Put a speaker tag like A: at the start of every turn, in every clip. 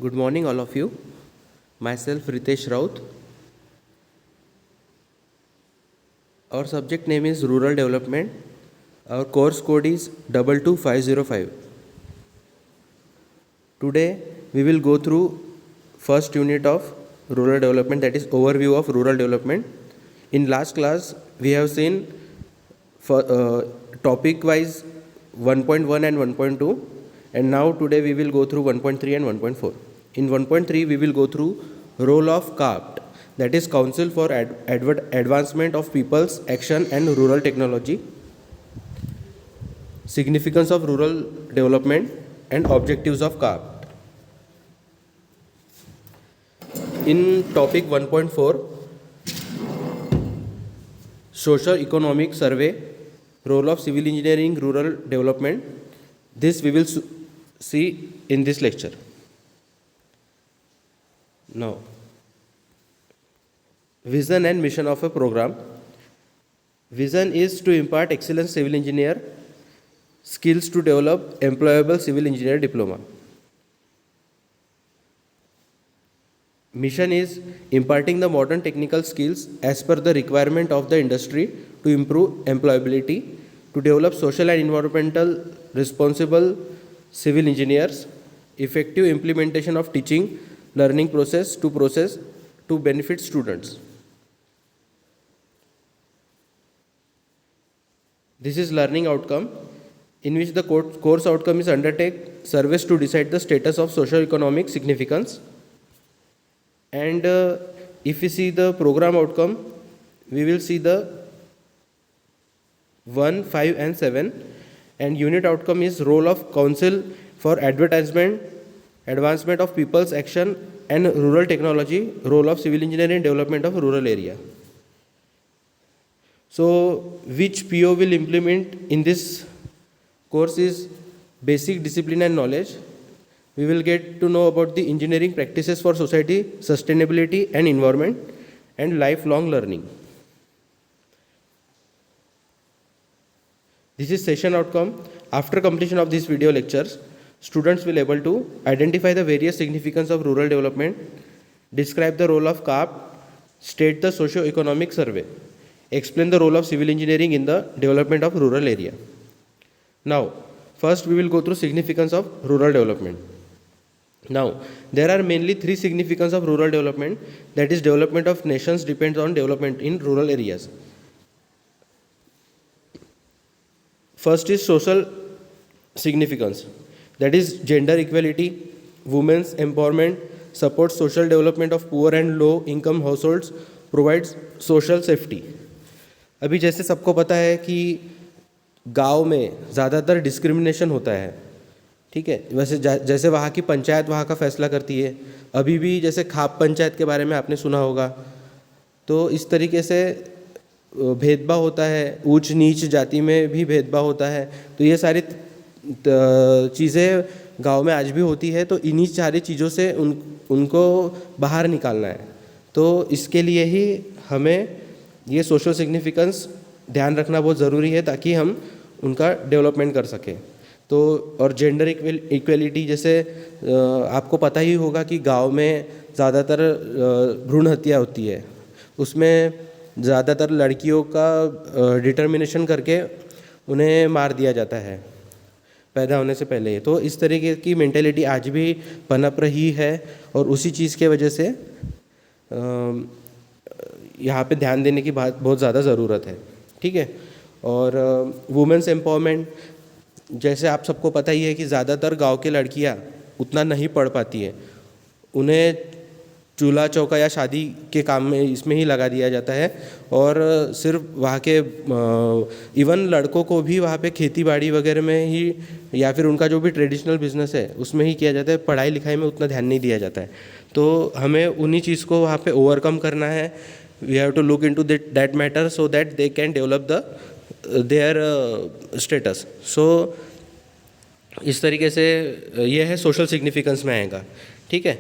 A: Good morning, all of you. Myself, Ritesh Raut. Our subject name is Rural Development. Our course code is 22505. Today, we will go through first unit of rural development, that is overview of rural development. In last class, we have seen topic wise 1.1 and 1.2, and now today we will go through 1.3 and 1.4. In 1.3, we will go through role of CAPT, that is Council for Advancement of People's Action and Rural Technology, significance of rural development and objectives of CAPT. In topic 1.4, social economic survey, role of civil engineering, rural development. This we will see in this lecture. Now, vision and mission of a program. Vision is to impart excellent civil engineer skills to develop employable civil engineer diploma. Mission is imparting the modern technical skills as per the requirement of the industry to improve employability, to develop social and environmental responsible civil engineers, effective implementation of teaching learning process to benefit students. This is learning outcome, in which the course outcome is undertake surveys to decide the status of socio-economic significance. And if we see the program outcome, we will see the 1, 5 and 7, and unit outcome is role of Council for Advancement of People's Action and Rural Technology, role of civil engineering development of rural area. So which PO will implement in this course is basic discipline and knowledge. We will get to know about the engineering practices for society, sustainability and environment, and lifelong learning. This is session outcome. After completion of these video lectures, students will able to identify the various significance of rural development, describe the role of CAPT, state the socio-economic survey, explain the role of civil engineering in the development of rural area. Now, first we will go through significance of rural development. Now, there are mainly three significance of rural development, that is development of nations depends on development in rural areas. First is social significance, that is gender equality, women's empowerment, supports social development of poor and low income households, provides social safety. अभी जैसे सबको पता है कि गांव में ज़्यादातर discrimination होता है, ठीक है, वैसे जैसे वहाँ की पंचायत वहाँ का फैसला करती है. अभी भी जैसे खाप पंचायत के बारे में आपने सुना होगा, तो इस तरीके से भेदभाव होता है, ऊंच नीच जाति में भी भेदभाव होता है. तो ये सारी चीज़ें गांव में आज भी होती है, तो इन्हीं सारी चीज़ों से उनको बाहर निकालना है. तो इसके लिए ही हमें ये सोशल सिग्निफिकेंस ध्यान रखना बहुत ज़रूरी है, ताकि हम उनका डेवलपमेंट कर सकें. तो और जेंडर इक्वलिटी, जैसे आपको पता ही होगा कि गांव में ज़्यादातर भ्रूण हत्या होती है, उसमें ज़्यादातर लड़कियों का डिटर्मिनेशन करके उन्हें मार दिया जाता है पैदा होने से पहले. तो इस तरीके की मेंटेलिटी आज भी पनप रही है, और उसी चीज़ के वजह से यहाँ पे ध्यान देने की बहुत ज़्यादा ज़रूरत है, ठीक है. और वुमेन्स एम्पावरमेंट, जैसे आप सबको पता ही है कि ज़्यादातर गांव के लड़कियाँ उतना नहीं पढ़ पाती है, उन्हें चूल्हा चौका या शादी के काम में इसमें ही लगा दिया जाता है. और सिर्फ वहाँ के इवन लड़कों को भी वहाँ पे खेती बाड़ी वगैरह में ही, या फिर उनका जो भी ट्रेडिशनल बिजनेस है उसमें ही किया जाता है, पढ़ाई लिखाई में उतना ध्यान नहीं दिया जाता है. तो हमें उन्हीं चीज़ को वहाँ पे ओवरकम करना है. We have to look into that matter so that they can develop their status. So इस तरीके से ये है सोशल सिग्निफिकेंस में आएगा, ठीक है.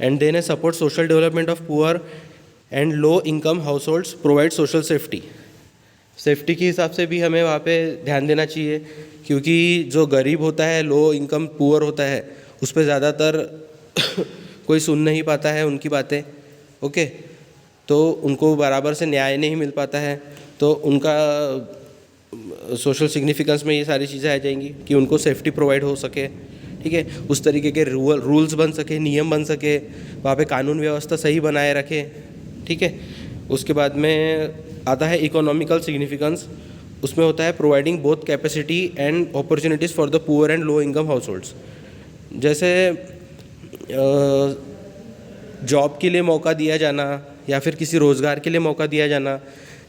A: And then support social development of poor and low income households, provide social safety. Safety के हिसाब से भी हमें वहाँ पे ध्यान देना चाहिए, क्योंकि जो गरीब होता है, लो इनकम पुअर होता है, उस पर ज़्यादातर कोई सुन नहीं पाता है उनकी बातें, ओके, तो उनको बराबर से न्याय नहीं मिल पाता है, तो उनका सोशल सिग्निफिकेंस में ये सारी चीज़ें आ जाएंगी कि उनको सेफ्टी प्रोवाइड हो सके, ठीक है, उस तरीके के रूल्स बन सके, नियम बन सके, वहाँ पे कानून व्यवस्था सही बनाए रखे, ठीक है। उसके बाद में आता है इकोनॉमिकल सिग्निफिकेंस, उसमें होता है providing both capacity and opportunities for the poor and low income house holds. जैसे जॉब के लिए मौका दिया जाना या फिर किसी रोज़गार के लिए मौका दिया जाना।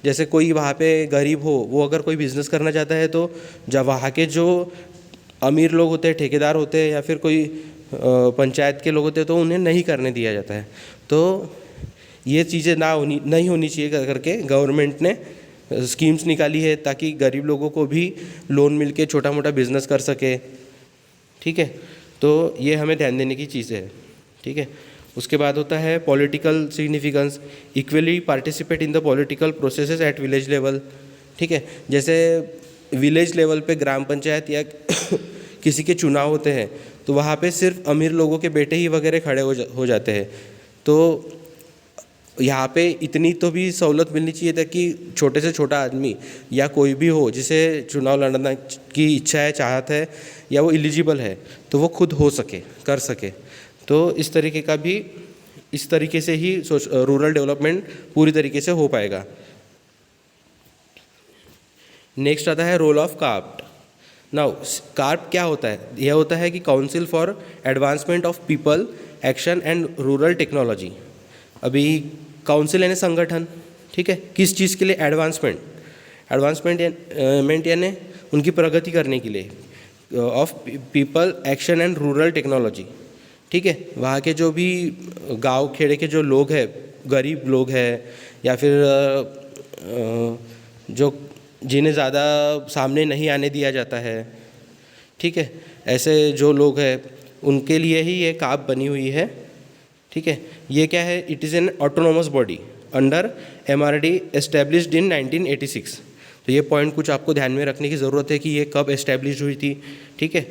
A: जैसे कोई वहाँ पे गरीब हो, वो अगर कोई बिज़नेस करना चाहता है तो जब वहाँ के जो अमीर लोग होते हैं, ठेकेदार होते हैं या फिर कोई पंचायत के लोग होते हैं, तो उन्हें नहीं करने दिया जाता है। तो ये चीज़ें नहीं होनी चाहिए करके गवर्नमेंट ने स्कीम्स निकाली है ताकि गरीब लोगों को भी लोन मिल के छोटा मोटा बिजनेस कर सके, ठीक है। तो ये हमें ध्यान देने की चीज़ें है, ठीक है। उसके बाद होता है political significance, equally participate in the political processes at village level, ठीक है। जैसे विलेज लेवल पे ग्राम पंचायत या किसी के चुनाव होते हैं तो वहाँ पे सिर्फ अमीर लोगों के बेटे ही वगैरह खड़े हो जाते हैं। तो यहाँ पे इतनी तो भी सहूलत मिलनी चाहिए ताकि छोटे से छोटा आदमी या कोई भी हो जिसे चुनाव लड़ना की इच्छा है, चाहत है या वो एलिजिबल है, तो वो खुद हो सके, कर सके। तो इस तरीके से ही रूरल डेवलपमेंट पूरी तरीके से हो पाएगा। नेक्स्ट आता है role of CARP. Now CARP क्या होता है? यह होता है कि council for advancement of people action and rural technology. अभी काउंसिल यानी संगठन, ठीक है, किस चीज़ के लिए? एडवांसमेंट यानी उनकी प्रगति करने के लिए of people action and rural technology, ठीक है। वहाँ के जो भी गांव खेड़े के जो लोग हैं, गरीब लोग हैं या फिर जो जिन्हें ज़्यादा सामने नहीं आने दिया जाता है, ठीक है, ऐसे जो लोग हैं उनके लिए ही ये काप बनी हुई है, ठीक है। ये क्या है? It is an autonomous body under MRD established in 1986। तो ये पॉइंट कुछ आपको ध्यान में रखने की ज़रूरत है कि ये कब एस्टेब्लिश हुई थी, ठीक है।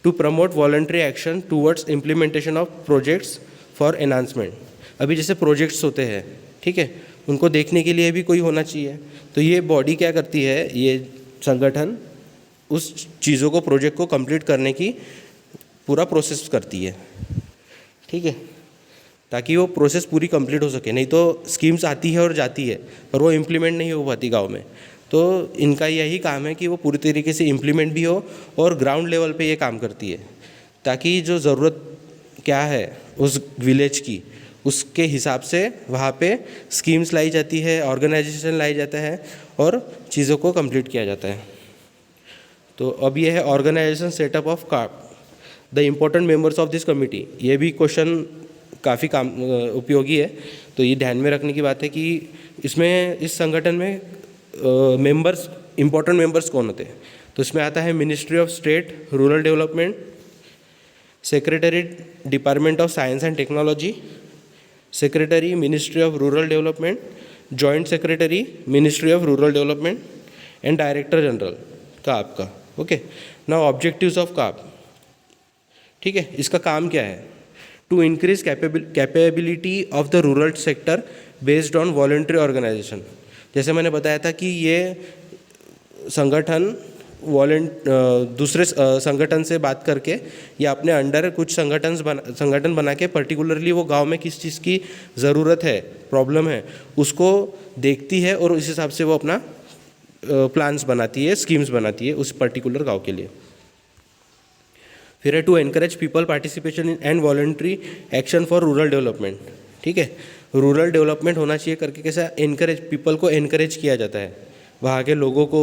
A: To promote voluntary action towards implementation of projects for enhancement. अभी जैसे प्रोजेक्ट्स होते हैं, ठीक है, उनको देखने के लिए भी कोई होना चाहिए। तो ये बॉडी क्या करती है? ये संगठन उस चीज़ों को, प्रोजेक्ट को कंप्लीट करने की पूरा प्रोसेस करती है, ठीक है, ताकि वो प्रोसेस पूरी कंप्लीट हो सके। नहीं तो स्कीम्स आती है और जाती है पर वो इम्प्लीमेंट नहीं हो पाती गांव में। तो इनका यही काम है कि वो पूरी तरीके से इम्प्लीमेंट भी हो और ग्राउंड लेवल पे ये काम करती है, ताकि जो ज़रूरत क्या है उस विलेज की, उसके हिसाब से वहाँ पे स्कीम्स लाई जाती है, ऑर्गेनाइजेशन लाई जाता है और चीज़ों को कंप्लीट किया जाता है। तो अब ये है organization setup of CARP, the important members of this committee. ये भी क्वेश्चन काफ़ी उपयोगी है, तो ये ध्यान में रखने की बात है कि इसमें इस संगठन में इम्पोर्टेंट मेंबर्स कौन होते हैं। तो इसमें आता है ministry of state rural development, secretary department of science and technology, secretary ministry of rural development, joint secretary ministry of rural development and director general का आपका, okay. Now objectives of CARP, ठीक है, इसका काम क्या है? To increase capability of the rural sector based on voluntary organization. जैसे मैंने बताया था कि ये संगठन दूसरे संगठन से बात करके या अपने अंडर कुछ संगठन बना के पर्टिकुलरली वो गांव में किस चीज़ की ज़रूरत है, प्रॉब्लम है, उसको देखती है और उस हिसाब से वो अपना प्लान्स बनाती है, स्कीम्स बनाती है उस पर्टिकुलर गांव के लिए। फिर है to encourage people participation in and voluntary action for rural development, ठीक है। रूरल डेवलपमेंट होना चाहिए करके कैसा पीपल को एनकरेज किया जाता है, वहाँ के लोगों को।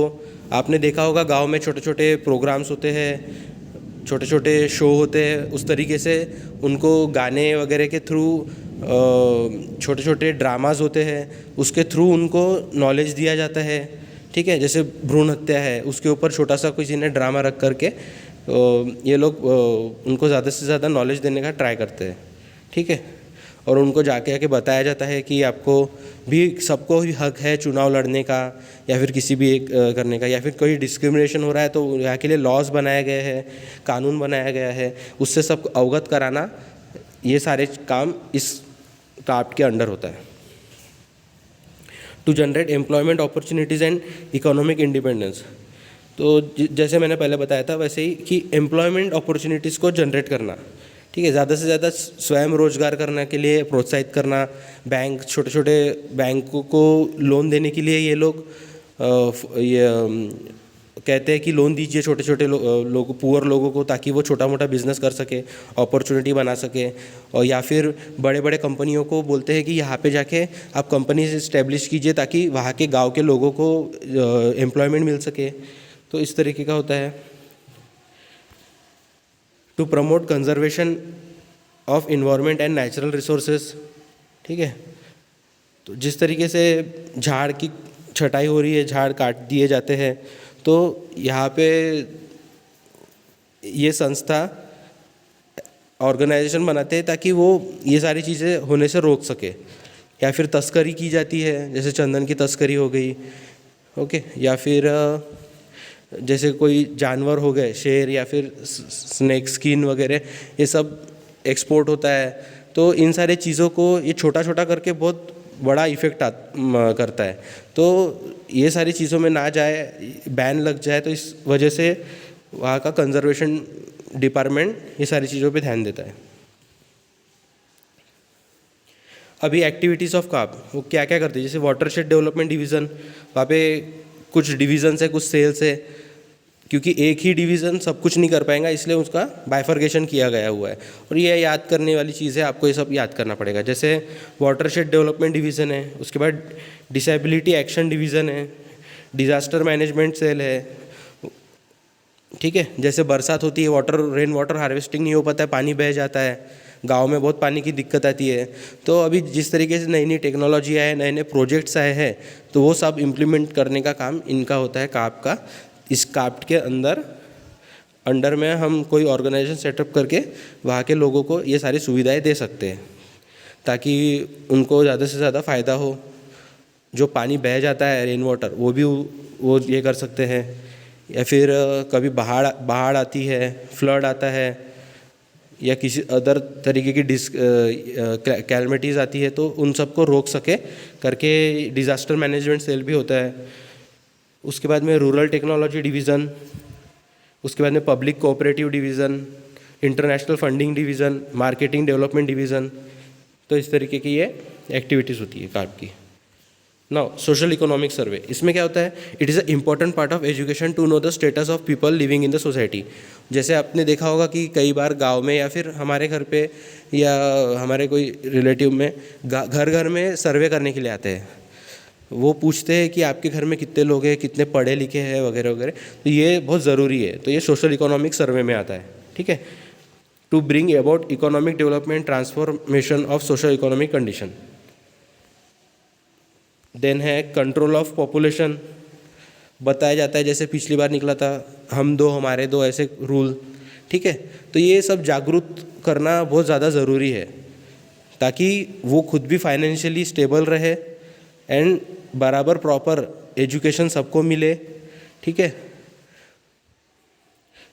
A: आपने देखा होगा गांव में छोटे छोटे प्रोग्राम्स होते हैं, छोटे छोटे शो होते हैं, उस तरीके से उनको गाने वगैरह के थ्रू, छोटे छोटे ड्रामाज होते हैं, उसके थ्रू उनको नॉलेज दिया जाता है, ठीक है। जैसे भ्रूण हत्या है, उसके ऊपर छोटा सा किसी ने ड्रामा रख करके ये लोग उनको ज़्यादा से ज़्यादा नॉलेज देने का ट्राई करते हैं, ठीक है। और उनको जाके आके बताया जाता है कि आपको भी, सबको ही हक है चुनाव लड़ने का या फिर किसी भी एक करने का, या फिर कोई डिस्क्रिमिनेशन हो रहा है तो यहाँ के लिए लॉज बनाए गए हैं, कानून बनाया गया है, उससे सब अवगत कराना ये सारे काम इस काप्ट के अंडर होता है। To generate employment opportunities and economic independence, तो जैसे मैंने पहले बताया था वैसे ही कि एम्प्लॉयमेंट अपॉर्चुनिटीज़ को जनरेट करना, ठीक है, ज़्यादा से ज़्यादा स्वयं रोजगार करने के लिए प्रोत्साहित करना। बैंक, छोटे छोटे बैंकों को लोन देने के लिए ये लोग कहते हैं कि लोन दीजिए छोटे छोटे लोगों, पुअर लोगों को, ताकि वो छोटा मोटा बिजनेस कर सके, अपॉर्चुनिटी बना सके। और या फिर बड़े बड़े कंपनियों को बोलते हैं कि यहाँ पे जाके आप कंपनी इस्टेब्लिश कीजिए ताकि वहाँ के गांव के लोगों को एम्प्लॉयमेंट मिल सके। तो इस तरीके का होता है। To promote conservation of environment and natural resources, ठीक है, तो जिस तरीके से झाड़ की छटाई हो रही है, झाड़ काट दिए जाते हैं, तो यहाँ पे ये संस्था ऑर्गेनाइजेशन बनाते हैं ताकि वो ये सारी चीज़ें होने से रोक सके। या फिर तस्करी की जाती है, जैसे चंदन की तस्करी हो गई, ओके, या फिर जैसे कोई जानवर हो गए, शेर या फिर स्नेक स्किन वगैरह, ये सब एक्सपोर्ट होता है। तो इन सारे चीज़ों को ये छोटा छोटा करके बहुत बड़ा इफ़ेक्ट करता है। तो ये सारी चीज़ों में ना जाए, बैन लग जाए, तो इस वजह से वहाँ का कंजर्वेशन डिपार्टमेंट ये सारी चीज़ों पे ध्यान देता है। अभी एक्टिविटीज़ ऑफ काप वो क्या क्या करते हैं, जैसे वाटरशेड डेवलपमेंट डिवीज़न, वहाँ पे कुछ डिवीज़न्स है, कुछ सेल्स है, क्योंकि एक ही डिवीज़न सब कुछ नहीं कर पाएगा, इसलिए उसका बाइफर्केशन किया गया हुआ है। और ये याद करने वाली चीज़ है, आपको ये सब याद करना पड़ेगा। जैसे वाटरशेड डेवलपमेंट डिवीज़न है, उसके बाद डिसेबिलिटी एक्शन डिवीज़न है, डिज़ास्टर मैनेजमेंट सेल है, ठीक है। जैसे बरसात होती है, रेन वाटर हार्वेस्टिंग नहीं हो पाता है, पानी बह जाता है, गांव में बहुत पानी की दिक्कत आती है। तो अभी जिस तरीके से नई नई टेक्नोलॉजी आए, नए नए प्रोजेक्ट्स आए हैं, तो वो सब इम्प्लीमेंट करने का काम इनका होता है, काप का। इस काप्ट के अंडर में हम कोई ऑर्गेनाइजेशन सेटअप करके वहाँ के लोगों को ये सारी सुविधाएं दे सकते हैं, ताकि उनको ज़्यादा से ज़्यादा फ़ायदा हो। जो पानी बह जाता है, रेन वाटर, वो ये कर सकते हैं। या फिर कभी बाढ़ आती है, फ्लड आता है, या किसी अदर तरीके की कैलमिटीज़ आती है, तो उन सबको रोक सके करके डिज़ास्टर मैनेजमेंट सेल भी होता है। उसके बाद में रूरल टेक्नोलॉजी डिवीज़न, उसके बाद में public cooperative division, international funding division, marketing development division. तो इस तरीके की ये एक्टिविटीज़ होती है काप की। नाउ सोशल इकोनॉमिक सर्वे, इसमें क्या होता है, it is a important part of education to know the status of people living in the society. जैसे आपने देखा होगा कि कई बार गांव में या फिर हमारे घर पे या हमारे कोई रिलेटिव में घर घर में सर्वे करने के लिए आते हैं। वो पूछते हैं कि आपके घर में कितने लोग हैं, कितने पढ़े लिखे हैं वगैरह वगैरह। तो ये बहुत ज़रूरी है, तो ये सोशल इकोनॉमिक सर्वे में आता है, ठीक है। To bring about economic development, transformation of social economic condition. Then है कंट्रोल ऑफ पॉपुलेशन, बताया जाता है, जैसे पिछली बार निकला था हम दो हमारे दो, ऐसे रूल, ठीक है। तो ये सब जागरूक करना बहुत ज़्यादा ज़रूरी है, ताकि वो खुद भी फाइनेंशियली स्टेबल रहे एंड बराबर प्रॉपर एजुकेशन सबको मिले, ठीक है।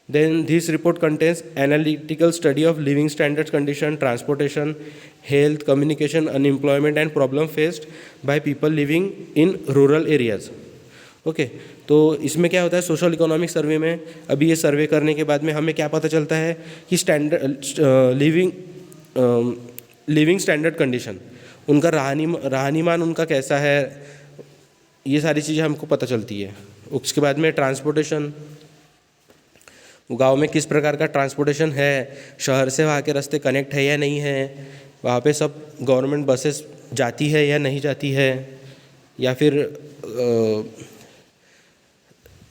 A: Then this report contains analytical study of living standards condition, transportation, health, communication, unemployment and problem faced by people living in rural areas, okay. तो इसमें क्या होता है, सोशल इकोनॉमिक सर्वे में, अभी ये सर्वे करने के बाद में हमें क्या पता चलता है कि लिविंग स्टैंडर्ड कंडीशन, उनका रहनीमान उनका कैसा है, ये सारी चीज़ें हमको पता चलती है। उसके बाद में ट्रांसपोर्टेशन, गांव में किस प्रकार का ट्रांसपोर्टेशन है, शहर से वहाँ के रास्ते कनेक्ट है या नहीं है, वहाँ पे सब गवर्नमेंट बसेस जाती है या नहीं जाती है, या फिर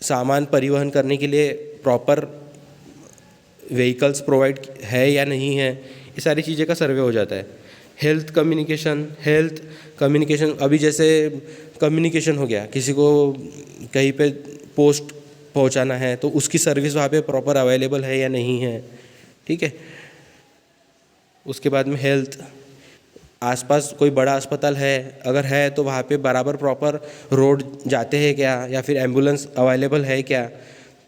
A: सामान परिवहन करने के लिए प्रॉपर व्हीकल्स प्रोवाइड है या नहीं है, ये सारी चीज़ें का सर्वे हो जाता है। हेल्थ कम्युनिकेशन, अभी जैसे कम्युनिकेशन हो गया, किसी को कहीं पे पोस्ट पहुंचाना है, तो उसकी सर्विस वहाँ पे प्रॉपर अवेलेबल है या नहीं है, ठीक है। उसके बाद में हेल्थ, आसपास कोई बड़ा अस्पताल है, अगर है तो वहाँ पे बराबर प्रॉपर रोड जाते हैं क्या, या फिर एम्बुलेंस अवेलेबल है क्या,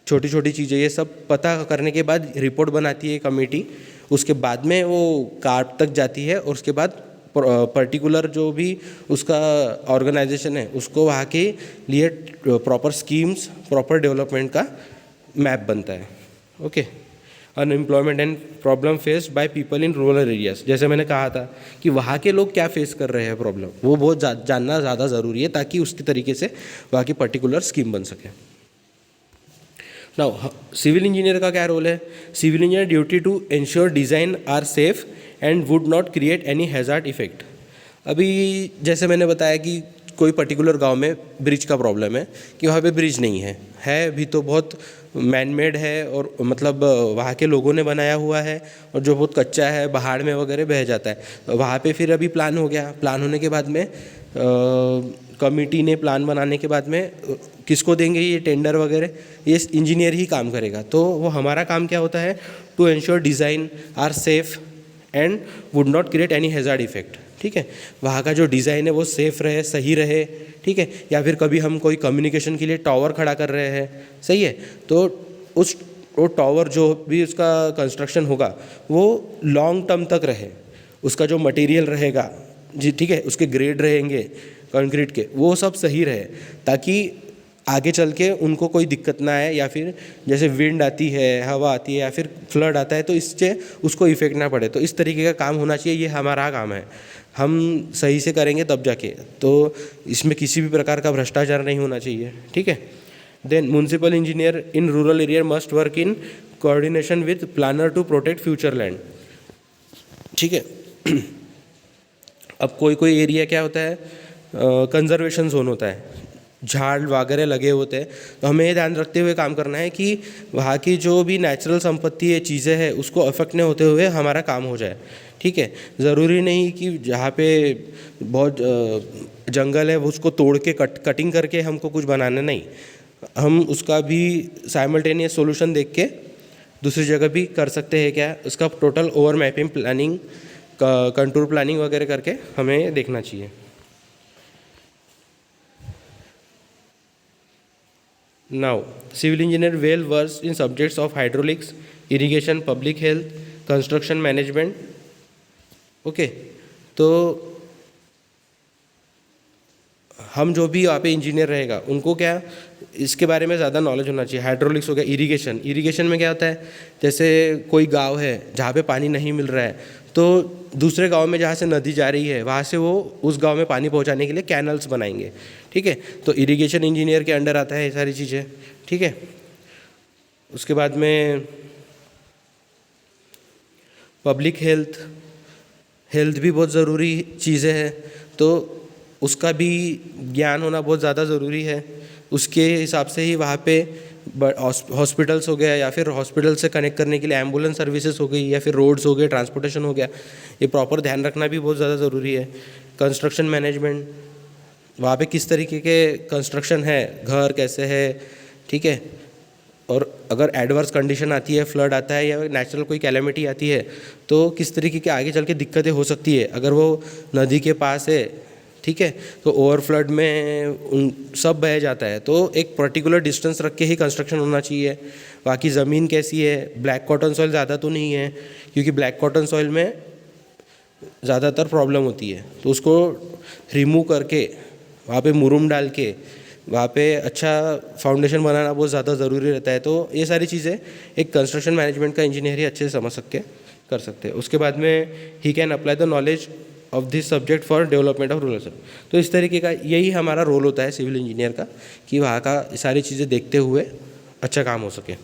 A: छोटी छोटी चीज़ें, ये सब पता करने के बाद रिपोर्ट बनाती है कमेटी, उसके बाद में वो कार्ब तक जाती है और उसके बाद पर्टिकुलर जो भी उसका ऑर्गेनाइजेशन है उसको वहाँ के लिए प्रॉपर स्कीम्स, प्रॉपर डेवलपमेंट का मैप बनता है। Okay. Unemployment and problem faced by people in rural areas, जैसे मैंने कहा था कि वहाँ के लोग क्या फेस कर रहे हैं प्रॉब्लम, वो बहुत जानना ज़्यादा ज़रूरी है ताकि उसके तरीके से वहाँ की पर्टिकुलर स्कीम बन सके। नाउ सिविल इंजीनियर का क्या रोल है? Civil engineer duty to ensure design are safe and would not create any hazard effect. अभी जैसे मैंने बताया कि कोई पर्टिकुलर गांव में ब्रिज का प्रॉब्लम है कि वहाँ पे ब्रिज नहीं है भी तो बहुत मैन मेड है और मतलब वहाँ के लोगों ने बनाया हुआ है और जो बहुत कच्चा है पहाड़ में वगैरह बह जाता है। वहाँ पे फिर अभी प्लान हो गया, प्लान होने के बाद में कमिटी ने प्लान बनाने के बाद में किसको देंगे ये टेंडर वगैरह, ये इंजीनियर ही काम करेगा। तो वो हमारा काम क्या होता है? To ensure design are safe and would not create any hazard effect. ठीक है, वहाँ का जो डिज़ाइन है वो सेफ़ रहे, सही रहे। ठीक है, या फिर कभी हम कोई कम्युनिकेशन के लिए टावर खड़ा कर रहे हैं, सही है, तो वो टावर जो भी उसका कंस्ट्रक्शन होगा वो लॉन्ग टर्म तक रहे, उसका जो मटेरियल रहेगा जी, ठीक है, उसके ग्रेड रहेंगे कंक्रीट के, वो सब सही रहे ताकि आगे चल के उनको कोई दिक्कत ना आए, या फिर जैसे विंड आती है, हवा आती है या फिर फ्लड आता है तो इससे उसको इफेक्ट ना पड़े। तो इस तरीके का काम होना चाहिए, ये हमारा काम है, हम सही से करेंगे तब जाके। तो इसमें किसी भी प्रकार का भ्रष्टाचार नहीं होना चाहिए। ठीक है। Then municipal engineer in rural area must work in coordination with planner to protect future land. ठीक है। अब कोई एरिया क्या होता है, कंजर्वेशन जोन होता है, झाड़ वगैरह लगे होते हैं, तो हमें ये ध्यान रखते हुए काम करना है कि वहाँ की जो भी नेचुरल संपत्ति है, चीज़ें हैं, उसको अफेक्ट नहीं होते हुए हमारा काम हो जाए। ठीक है, ज़रूरी नहीं कि जहाँ पे बहुत जंगल है उसको तोड़ के कटिंग करके हमको कुछ बनाना, नहीं, हम उसका भी साइमल्टेनियस सॉल्यूशन देख के दूसरी जगह भी कर सकते हैं क्या, उसका total over mapping, planning, contour planning वगैरह करके हमें देखना चाहिए। Now, civil engineer well versed in subjects of hydraulics, irrigation, public health, construction management. Okay, तो हम जो भी वहाँ पे इंजीनियर रहेगा उनको क्या इसके बारे में ज़्यादा नॉलेज होना चाहिए। हाइड्रोलिक्स हो गया, इरिगेशन में क्या होता है, जैसे कोई गांव है जहाँ पे पानी नहीं मिल रहा है तो दूसरे गांव में जहाँ से नदी जा रही है वहाँ से वो उस गांव में पानी पहुँचाने के लिए कैनल्स बनाएंगे। ठीक है, तो इरिगेशन इंजीनियर के अंडर आता है ये सारी चीज़ें। ठीक है, उसके बाद में पब्लिक हेल्थ भी बहुत ज़रूरी चीज़ें हैं, तो उसका भी ज्ञान होना बहुत ज़्यादा ज़रूरी है। उसके हिसाब से ही वहाँ पे हॉस्पिटल्स हो गया या फिर हॉस्पिटल से कनेक्ट करने के लिए एम्बुलेंस सर्विसेज हो गई या फिर रोड्स हो गए, ट्रांसपोर्टेशन हो गया, ये प्रॉपर ध्यान रखना भी बहुत ज़्यादा ज़रूरी है। कंस्ट्रक्शन मैनेजमेंट, वहाँ पे किस तरीके के कंस्ट्रक्शन है, घर कैसे है, ठीक है, और अगर एडवर्स कंडीशन आती है, फ्लड आता है या नेचुरल कोई कैलेमिटी आती है तो किस तरीके के आगे चल के दिक्कतें हो सकती है। अगर वो नदी के पास है, ठीक है, तो ओवर फ्लड में उन सब बह जाता है, तो एक पर्टिकुलर डिस्टेंस रख के ही कंस्ट्रक्शन होना चाहिए। बाकी ज़मीन कैसी है, ब्लैक कॉटन सॉइल ज़्यादा तो नहीं है, क्योंकि ब्लैक कॉटन सॉइल में ज़्यादातर प्रॉब्लम होती है, तो उसको रिमूव करके वहाँ पे मुरूम डाल के वहाँ पे अच्छा फाउंडेशन बनाना बहुत ज़्यादा ज़रूरी रहता है। तो ये सारी चीज़ें एक कंस्ट्रक्शन मैनेजमेंट का इंजीनियर ही अच्छे से समझ सकते कर सकते हैं। उसके बाद में he can apply the knowledge of this subject for development of rural. तो इस तरीके का यही हमारा रोल होता है सिविल इंजीनियर का, कि वहाँ का सारी चीज़ें देखते हुए अच्छा काम हो सके।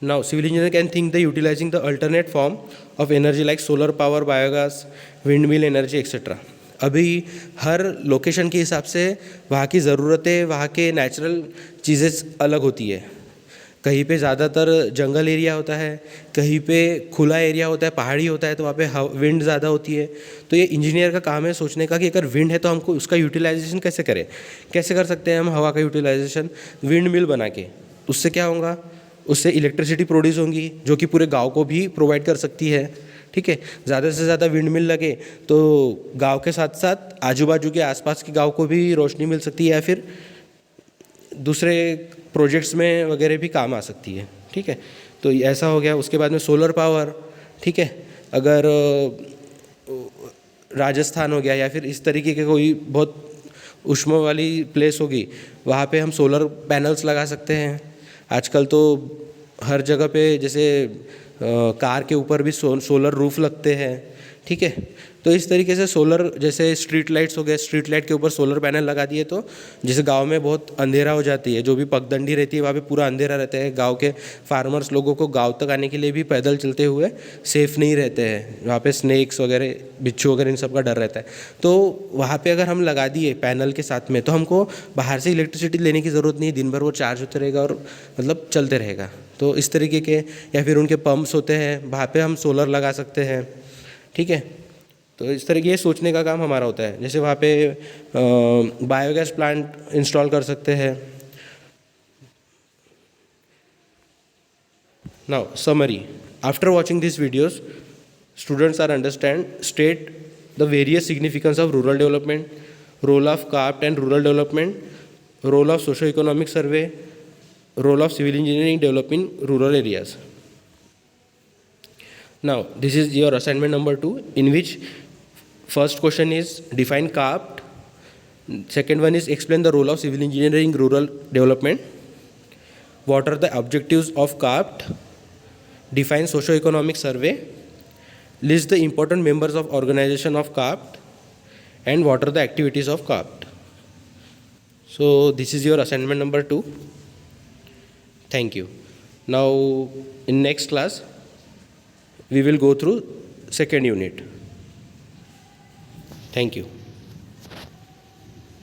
A: Now, civil engineer can think the utilizing the alternate form of energy like solar power, biogas, windmill energy, etc. अभी हर लोकेशन के हिसाब से वहाँ की ज़रूरतें, वहाँ के नेचुरल चीज़ें अलग होती है। कहीं पे ज़्यादातर जंगल एरिया होता है, कहीं पे खुला एरिया होता है, पहाड़ी होता है, तो वहाँ पे विंड ज़्यादा होती है। तो ये इंजीनियर का काम है सोचने का कि अगर विंड है तो हमको उसका यूटिलाइजेशन कैसे करें, कैसे कर सकते हैं हम हवा का यूटिलाइजेशन, विंड मिल बना के। उससे क्या होगा, उससे इलेक्ट्रिसिटी प्रोड्यूस होंगी जो कि पूरे गांव को भी प्रोवाइड कर सकती है। ठीक है, ज़्यादा से ज़्यादा विंड मिल लगे तो गांव के साथ साथ आजू बाजू के आसपास के गांव को भी रोशनी मिल सकती है, या फिर दूसरे प्रोजेक्ट्स में वगैरह भी काम आ सकती है। ठीक है, तो ऐसा हो गया। उसके बाद में सोलर पावर, ठीक है, अगर राजस्थान हो गया या फिर इस तरीके के कोई बहुत उष्ण वाली प्लेस होगी, वहाँ पे हम सोलर पैनल्स लगा सकते हैं। आजकल तो हर जगह पे जैसे कार के ऊपर भी सोलर रूफ लगते हैं, ठीक है। तो इस तरीके से सोलर, जैसे स्ट्रीट लाइट्स हो गए, स्ट्रीट लाइट के ऊपर सोलर पैनल लगा दिए तो जैसे गांव में बहुत अंधेरा हो जाती है, जो भी पगडंडी रहती है वहाँ पे पूरा अंधेरा रहता है, गांव के फार्मर्स लोगों को गांव तक आने के लिए भी पैदल चलते हुए सेफ नहीं रहते हैं, वहाँ पे स्नेक्स वगैरह, बिच्छू वगैरह, इन सब का डर रहता है। तो वहाँ पर अगर हम लगा दिए पैनल के साथ में, तो हमको बाहर से इलेक्ट्रिसिटी लेने की ज़रूरत नहीं, दिन भर वो चार्ज होते रहेगा और मतलब चलते रहेगा। तो इस तरीके के, या फिर उनके पंप्स होते हैं, वहाँ पे हम सोलर लगा सकते हैं, ठीक है। तो इस तरह ये सोचने का काम हमारा होता है। जैसे वहाँ पे बायोगैस प्लांट इंस्टॉल कर सकते हैं। Now summary, after watching this videos students are understand state the various significance of rural development, role of CAPART and rural development, role of socio economic survey, role of civil engineering developing rural areas. Now, this is your assignment number 2, in which first question is define CAPT, second one is explain the role of civil engineering rural development, what are the objectives of CAPT, define socio-economic survey, list the important members of organization of CAPT, and what are the activities of CAPT. So, this is your assignment number 2. Thank you. Now, in next class, we will go through second unit. Thank you.